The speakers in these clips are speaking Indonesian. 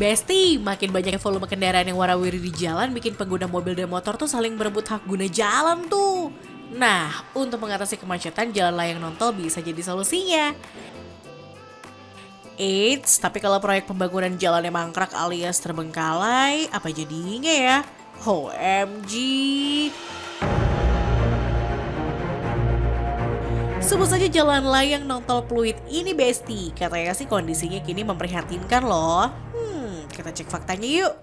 Besti, makin banyak volume kendaraan yang warawiri di jalan bikin pengguna mobil dan motor tuh saling berebut hak guna jalan tuh. Nah, untuk mengatasi kemacetan, jalan layang nontol bisa jadi solusinya. Eits, tapi kalau proyek pembangunan jalannya mangkrak alias terbengkalai, apa jadinya ya? OMG. Sebut saja jalan layang nontol Pluit ini Besti. Katanya sih kondisinya kini memprihatinkan loh. Kita cek faktanya yuk.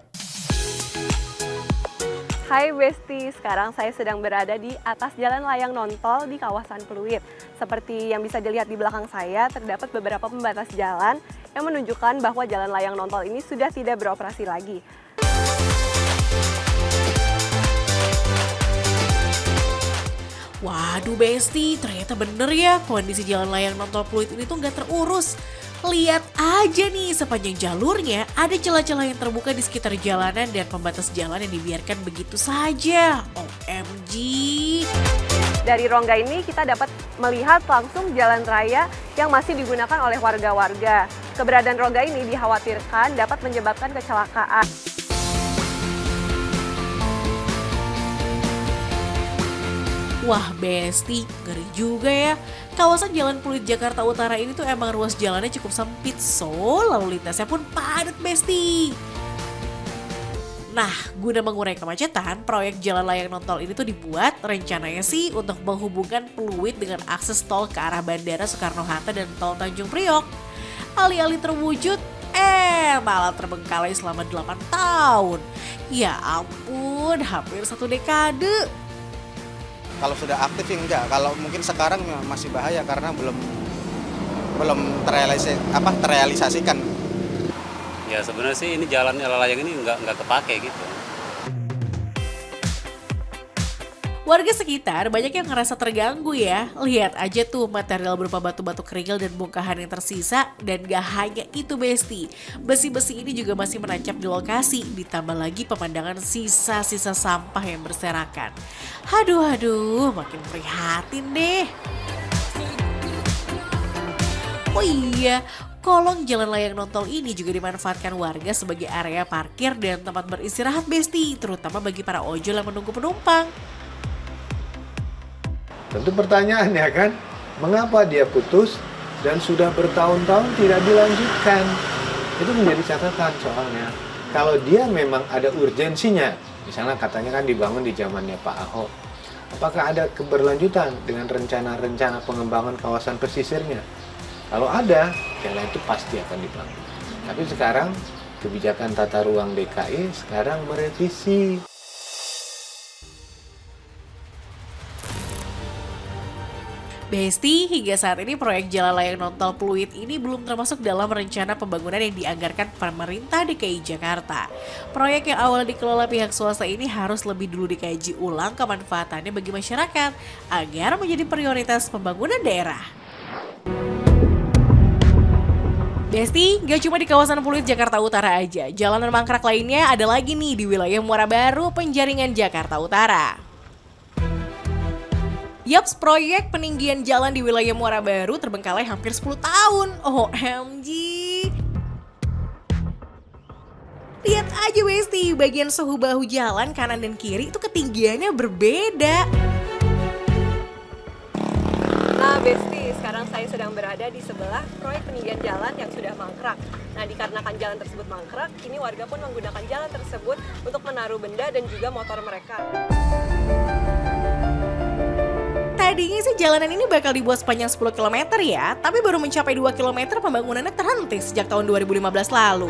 Hai Besti, sekarang saya sedang berada di atas jalan layang nontol di kawasan Pluit. Seperti yang bisa dilihat di belakang saya, terdapat beberapa pembatas jalan yang menunjukkan bahwa jalan layang nontol ini sudah tidak beroperasi lagi. Waduh Besti, ternyata bener ya kondisi jalan layang nontol Pluit ini tuh nggak terurus. Lihat aja nih, sepanjang jalurnya ada celah-celah yang terbuka di sekitar jalanan dan pembatas jalan yang dibiarkan begitu saja. OMG. Dari rongga ini kita dapat melihat langsung jalan raya yang masih digunakan oleh warga-warga. Keberadaan rongga ini dikhawatirkan dapat menyebabkan kecelakaan. Wah Besti, ngeri juga ya. Kawasan Jalan Pluit Jakarta Utara ini tuh emang ruas jalannya cukup sempit, so lalu lintasnya pun padat Besti. Nah, guna mengurai kemacetan, proyek jalan layang nontol ini tuh dibuat rencananya sih untuk menghubungkan Pluit dengan akses tol ke arah Bandara Soekarno-Hatta dan tol Tanjung Priok. Alih-alih terwujud, malah terbengkalai selama 8 tahun. Ya ampun, hampir 1 dekade. Kalau sudah aktif sih enggak, kalau mungkin sekarang masih bahaya karena belum terrealisasikan. Ya sebenarnya sih ini jalan layang ini nggak kepake gitu. Warga sekitar banyak yang ngerasa terganggu ya. Lihat aja tuh material berupa batu-batu kerikil dan bongkahan yang tersisa. Dan gak hanya itu Besti, besi-besi ini juga masih menancap di lokasi. Ditambah lagi pemandangan sisa-sisa sampah yang berserakan. Aduh, makin prihatin deh. Oh iya, kolong jalan layang nontol ini juga dimanfaatkan warga sebagai area parkir dan tempat beristirahat Besti. Terutama bagi para ojol yang menunggu penumpang. Tentu pertanyaannya kan, mengapa dia putus dan sudah bertahun-tahun tidak dilanjutkan? Itu menjadi catatan soalnya. Kalau dia memang ada urgensinya, misalnya katanya kan dibangun di zamannya Pak Ahok, apakah ada keberlanjutan dengan rencana-rencana pengembangan kawasan pesisirnya? Kalau ada, jalan itu pasti akan dibangun. Tapi sekarang kebijakan tata ruang DKI sekarang merevisi. Besti, hingga saat ini proyek jalan layang nontol Pluit ini belum termasuk dalam rencana pembangunan yang dianggarkan pemerintah DKI Jakarta. Proyek yang awal dikelola pihak swasta ini harus lebih dulu dikaji ulang kemanfaatannya bagi masyarakat agar menjadi prioritas pembangunan daerah. Besti, gak cuma di kawasan Pluit Jakarta Utara aja, jalanan mangkrak lainnya ada lagi nih di wilayah Muara Baru, Penjaringan, Jakarta Utara. Yaps, proyek peninggian jalan di wilayah Muara Baru terbengkalai hampir 10 tahun. OMG. Lihat aja Besti, bagian suhu bahu jalan kanan dan kiri itu ketinggiannya berbeda. Nah Besti, sekarang saya sedang berada di sebelah proyek peninggian jalan yang sudah mangkrak. Nah dikarenakan jalan tersebut mangkrak, kini warga pun menggunakan jalan tersebut untuk menaruh benda dan juga motor mereka. Tadinya sih jalanan ini bakal dibuat sepanjang 10 km ya, tapi baru mencapai 2 km pembangunannya terhenti sejak tahun 2015 lalu.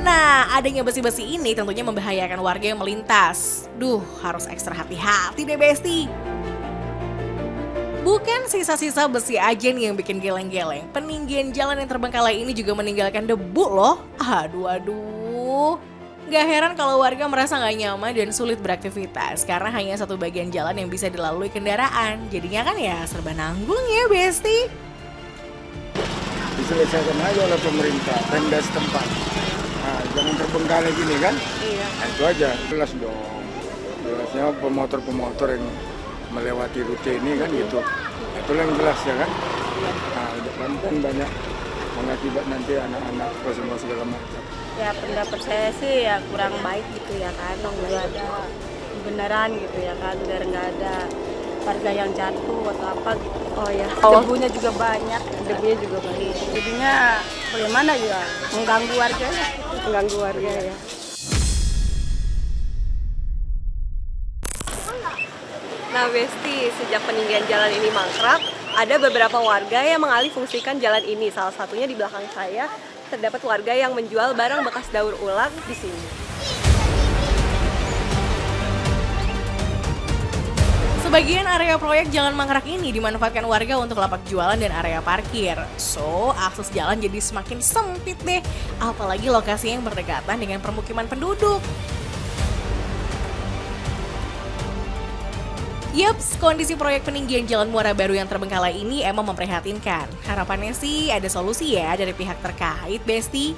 Nah, adanya besi-besi ini tentunya membahayakan warga yang melintas. Duh, harus ekstra hati-hati deh Besti. Bukan sisa-sisa besi aja nih yang bikin geleng-geleng. Peninggian jalan yang terbengkalai ini juga meninggalkan debu loh. Aduh. Gak heran kalau warga merasa gak nyaman dan sulit beraktivitas karena hanya satu bagian jalan yang bisa dilalui kendaraan. Jadinya kan ya serba nanggung ya Besti. Diselesaikan aja oleh pemerintah, Pemda setempat. Nah, jangan terbengkalai gini kan? Iya. Nah, itu aja, jelas dong. Jelasnya pemotor-pemotor yang melewati rute ini kan gitu. Itulah yang jelas ya kan. Nah, kan banyak mengakibat nanti anak-anak apa semua segala macam. Ya pendapat saya sih ya kurang baik gitu ya kan, nggak ada kebenaran gitu ya kan, biar nggak ada warga yang jatuh atau apa gitu. Oh ya. Debunya juga banyak, Debunya juga banyak. jadinya bagaimana ya, mengganggu warga ya. Mengganggu warga ya. Nah Besti, sejak peninggian jalan ini mangkrak, ada beberapa warga yang mengalih fungsikan jalan ini. Salah satunya di belakang saya, terdapat warga yang menjual barang bekas daur ulang di sini. Sebagian area proyek Jalan Mangkrak ini dimanfaatkan warga untuk lapak jualan dan area parkir. So, akses jalan jadi semakin sempit deh, apalagi lokasi yang berdekatan dengan permukiman penduduk. Yups, kondisi proyek peninggian Jalan Muara Baru yang terbengkalai ini emang memprihatinkan. Harapannya sih ada solusi ya dari pihak terkait, Besti.